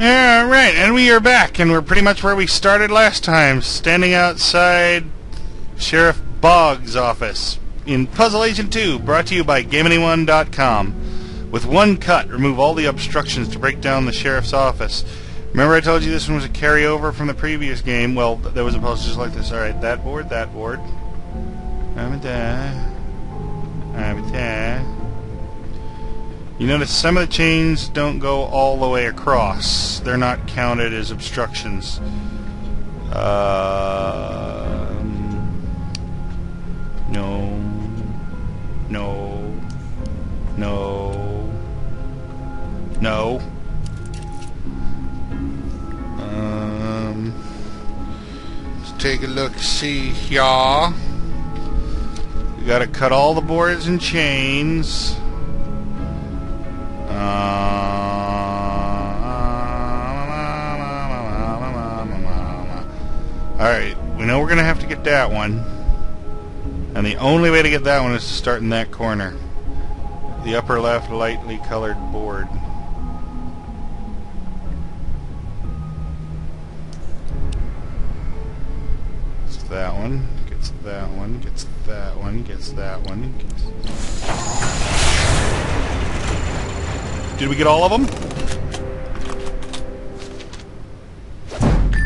Alright, and we are back, and we're pretty much where we started last time, standing outside Sheriff Boggs' office in Puzzle Agent 2, brought to you by GameAnyone.com. With one cut, remove all the obstructions to break down the sheriff's office. Remember I told you this one was a carryover from the previous game? Well, there was a puzzle just like this. Alright, that board. You notice some of the chains don't go all the way across. They're not counted as obstructions. No. Let's take a look, see here. We gotta cut all the boards and chains. Alright, we know we're gonna have to get that one. And the only way to get that one is to start in that corner. The upper left lightly colored board. Gets that one, gets that one, gets that one, gets that one. Did we get all of them?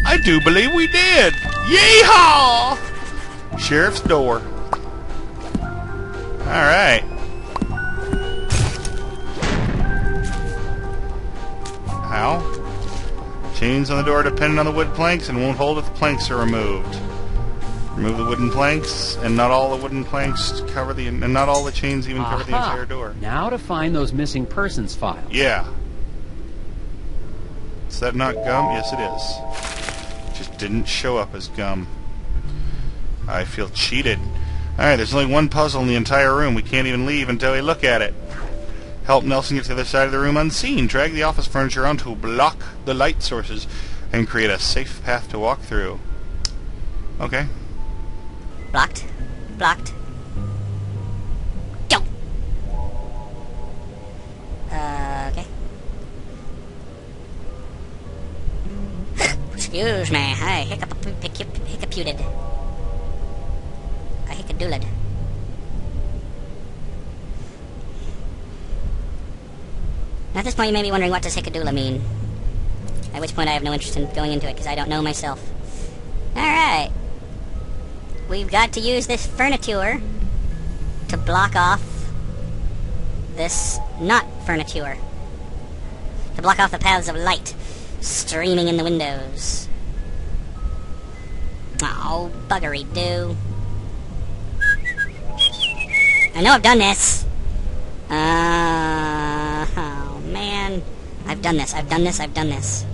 I do believe we did! Yeehaw! Sheriff's door. Alright. How? Chains on the door depend on the wood planks and won't hold if the planks are removed. Remove the wooden planks, and not all the wooden planks cover the... and not all the chains even cover the entire door. Now to find those missing persons files. Yeah. Is that not gum? Yes, it is. Just didn't show up as gum. I feel cheated. Alright, there's only one puzzle in the entire room. We can't even leave until we look at it. Help Nelson get to the other side of the room unseen. Drag the office furniture onto block the light sources and create a safe path to walk through. Okay. Blocked. Go! Okay. Excuse me, I hiccuputed. I hickadooled. At this point you may be wondering what does hickadoola mean. At which point I have no interest in going into it because I don't know myself. Alright. We've got to use this furniture to block off this not furniture. To block off the paths of light streaming in the windows. Oh, buggery-doo. I know I've done this. Oh, man. I've done this. I've done this.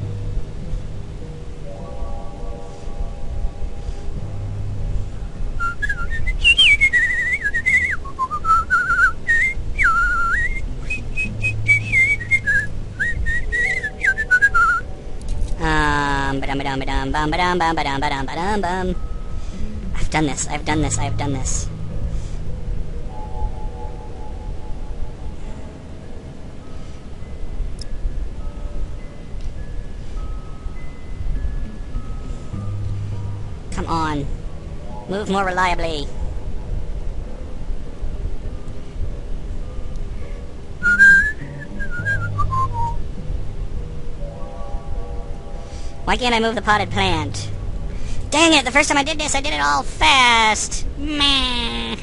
Come on. Move more reliably. Why can't I move the potted plant? Dang it, the first time I did this, I did it all fast. Meh.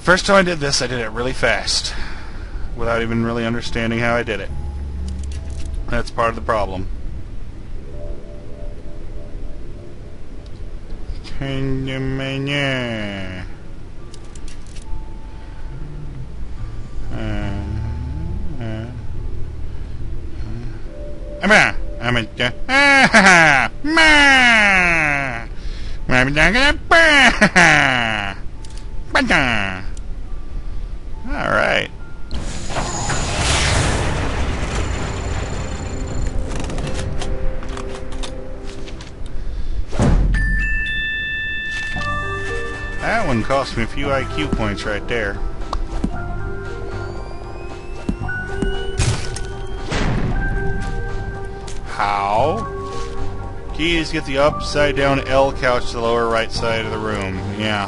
First time I did this, I did it really fast, without even really understanding how I did it. That's part of the problem. Alright. That one cost me a few IQ points right there. How? Key is get the upside down L couch to the lower right side of the room. Yeah.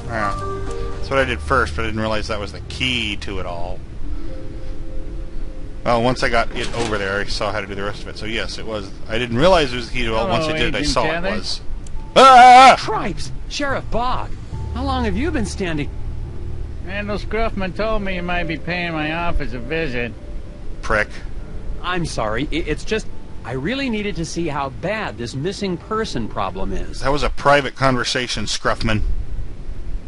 That's what I did first, but I didn't realize that was the key to it all. Well, once I got it over there, I saw how to do the rest of it. So yes, it was. I didn't realize it was the key to it all. Once I did it, I saw it was. Ah! Cripes! Sheriff Bog! How long have you been standing? Randall Scruffman told me you might be paying my office a visit. Prick. I'm sorry. It's just... I really needed to see how bad this missing person problem is. That was a private conversation, Scruffman.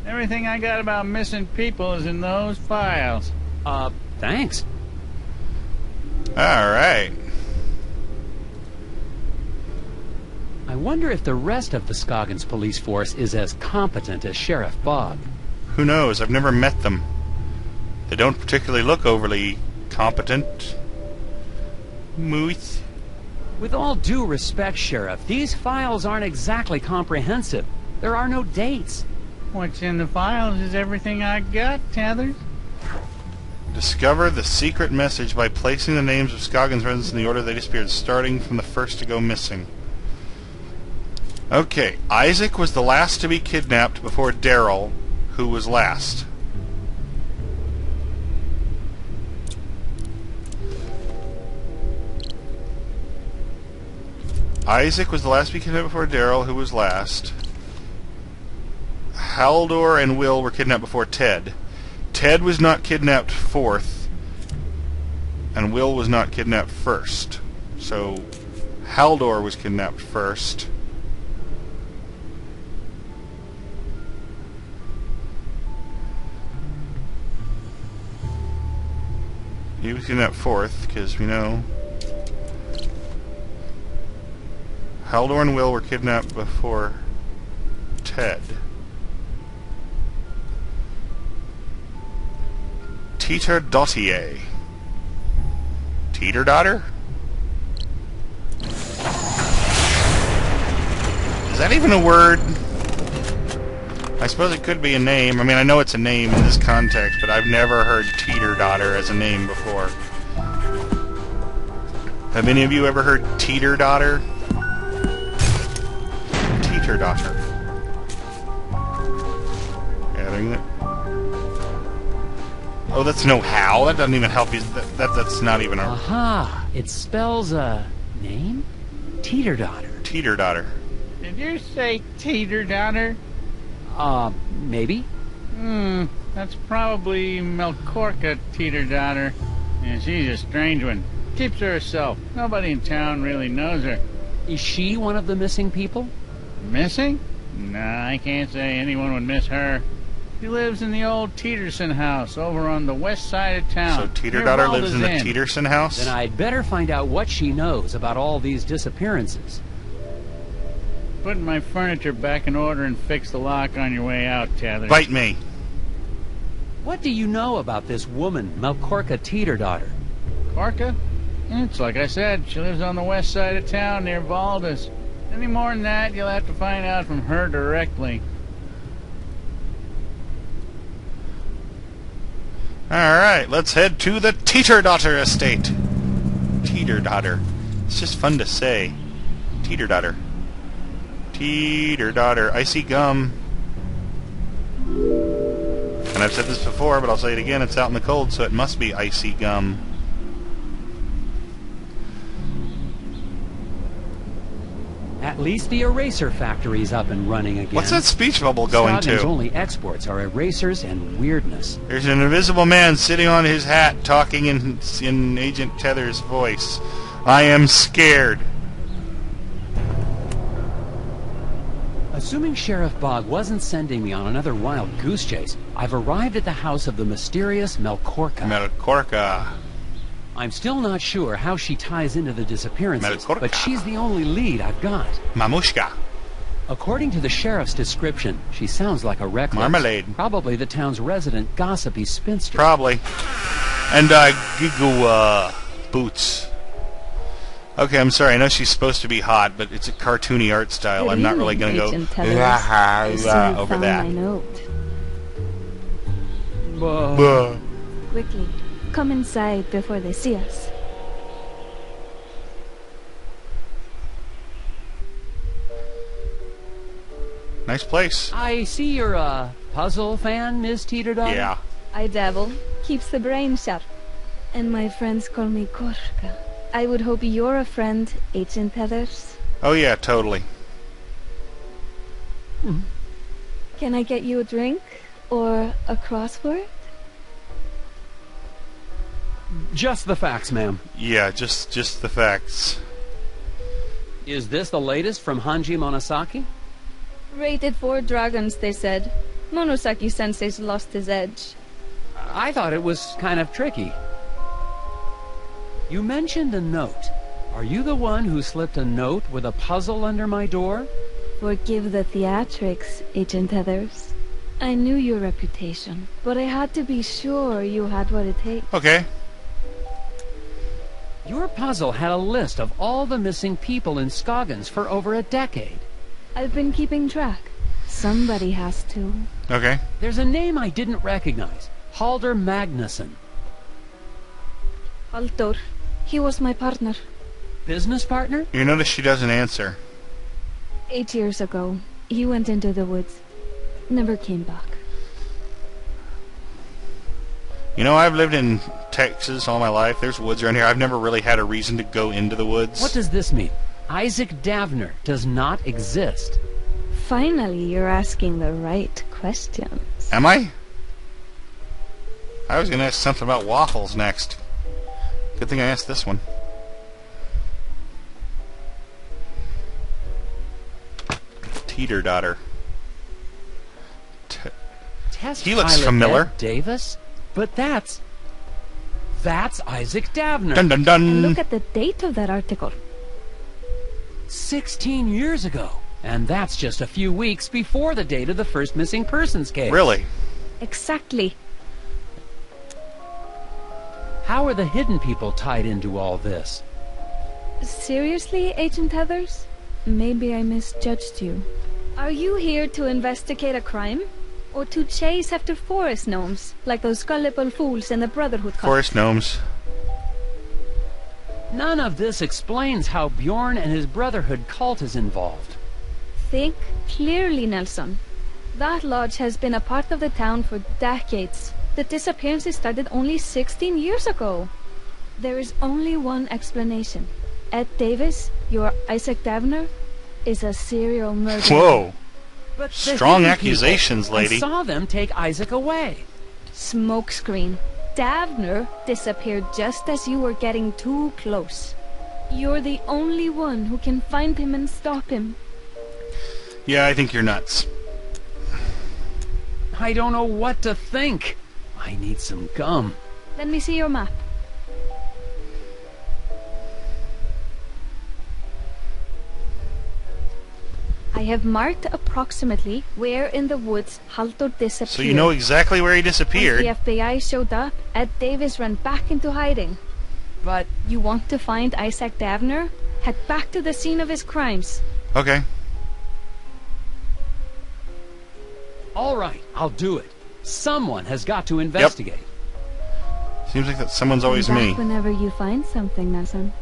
Everything I got about missing people is in those files. Thanks. Alright. I wonder if the rest of the Scoggins police force is as competent as Sheriff Bog. Who knows? I've never met them. They don't particularly look overly competent. Moose. With all due respect, Sheriff, these files aren't exactly comprehensive. There are no dates. What's in the files is everything I got, Tethers. Discover the secret message by placing the names of Scoggins residents in the order they disappeared, starting from the first to go missing. Okay, Isaac was the last to be kidnapped before Daryl, who was last. Isaac was the last to be kidnapped before Daryl, who was last. Haldor and Will were kidnapped before Ted. Ted was not kidnapped fourth, and Will was not kidnapped first. So, Haldor was kidnapped first. He was kidnapped fourth, because we know Haldor and Will were kidnapped before Ted. Teeter Dottier. Teeter Dotter? Is that even a word? I suppose it could be a name. I mean, I know it's a name in this context, but I've never heard Teeter Dotter as a name before. Have any of you ever heard Teeter Dotter? Teeter Dotter. Adding it. Oh, that's no how. That doesn't even help you. That's not even a... Aha! It spells a name? Teeter-Dotter. Teeter-Dotter. Did you say teeter-dotter? Maybe? That's probably Melcorca teeter-dotter. Yeah, she's a strange one. Keeps to herself. Nobody in town really knows her. Is she one of the missing people? Missing? Nah, I can't say anyone would miss her. She lives in the old Teeterson house over on the west side of town. So Teeter-Dotter lives in the Teeterson house? Then I'd better find out what she knows about all these disappearances. Putting my furniture back in order and fix the lock on your way out, Tether. Bite me. What do you know about this woman, Melcorca Teeter-Dotter? Corca? It's like I said, she lives on the west side of town near Valdez. Any more than that, you'll have to find out from her directly. Alright, let's head to the Teeter-Dotter estate. Teeter-Dotter. It's just fun to say. Teeter-Dotter. Teeter-Dotter. Icy gum. And I've said this before, but I'll say it again. It's out in the cold, so it must be icy gum. At least the eraser factory's up and running again. What's that speech bubble going Scoggins' to? only exports are erasers and weirdness. There's an invisible man sitting on his hat talking in Agent Tether's voice. I am scared. Assuming Sheriff Bog wasn't sending me on another wild goose chase, I've arrived at the house of the mysterious Melcorca. Melcorca. I'm still not sure how she ties into the disappearances, Melcorca. but she's the only lead I've got. Mamushka. According to the sheriff's description, she sounds like a recluse. Marmalade. Probably the town's resident gossipy spinster. Probably. And Giggle boots. Okay, I'm sorry. I know she's supposed to be hot, but it's a cartoony art style. I'm not really going to go over that. My note. Buh. Quickly, come inside before they see us. Nice place. I see you're a puzzle fan, Miss Teeterdog. Yeah. I dabble. Keeps the brain sharp. And my friends call me Korka. I would hope you're a friend, Agent Heathers. Oh yeah, totally. Can I get you a drink? Or a crossword? Just the facts, ma'am. Yeah, just the facts. Is this the latest from Hanji Monosaki? Rated 4 dragons, they said. Monosaki-sensei's lost his edge. I thought it was kind of tricky. You mentioned a note. Are you the one who slipped a note with a puzzle under my door? Forgive the theatrics, Agent Heathers. I knew your reputation, but I had to be sure you had what it takes. Okay. Your puzzle had a list of all the missing people in Scoggins for over a decade. I've been keeping track. Somebody has to. Okay. There's a name I didn't recognize. Halder Magnuson. Halldór. He was my partner. Business partner? You notice she doesn't answer. 8 years ago, he went into the woods. Never came back. You know, I've lived in Texas all my life. There's woods around here. I've never really had a reason to go into the woods. What does this mean? Isaac Davner does not exist. Finally, you're asking the right questions. Am I? I was going to ask something about waffles next. Good thing I asked this one. Teeter-daughter. Test He looks pilot familiar. Ed Davis? But that's Isaac Davner. Dun dun And dun. look at the date of that article. 16 years ago. And that's just a few weeks before the date of the first missing persons case. Really? Exactly. How are the hidden people tied into all this? Seriously, Agent Heathers? Maybe I misjudged you. Are you here to investigate a crime? Or to chase after forest gnomes, like those gullible fools in the Brotherhood cult? Forest gnomes. None of this explains how Bjorn and his Brotherhood cult is involved. Think clearly, Nelson. That lodge has been a part of the town for decades. The disappearances started only 16 years ago. There is only one explanation. Ed Davis, your Isaac Davner, is a serial murderer. Whoa. But the Strong hidden accusations, people, lady. I saw them take Isaac away. Smokescreen. Davner disappeared just as you were getting too close. You're the only one who can find him and stop him. Yeah, I think you're nuts. I don't know what to think. I need some gum. Let me see your map. I have marked approximately where in the woods Halldór disappeared. So you know exactly where he disappeared. Once the FBI showed up, Ed Davis ran back into hiding. But You want to find Isaac Davner? Head back to the scene of his crimes. Okay. all right, I'll do it. Someone has got to investigate. Seems like that someone's always Come me. back whenever you find something, Nelson.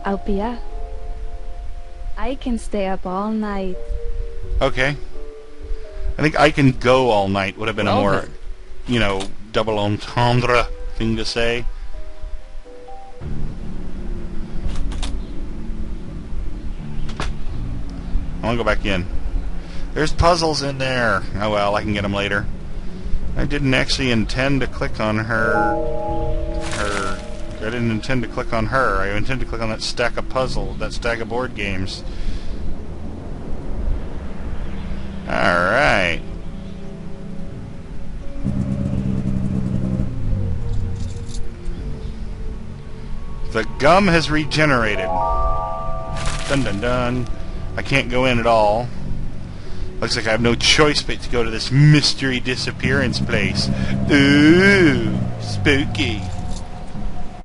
I'll be up. I can stay up all night. Okay. I think I can go all night would have been a Well more, then. you know, double entendre thing to say. I want to go back in. There's puzzles in there. Oh well, I can get them later. I didn't actually intend to click on I didn't intend to click on her. I intended to click on that stack of that stack of board games. Alright. The gum has regenerated. Dun dun dun. I can't go in at all. Looks like I have no choice but to go to this mystery disappearance place. Ooh, spooky.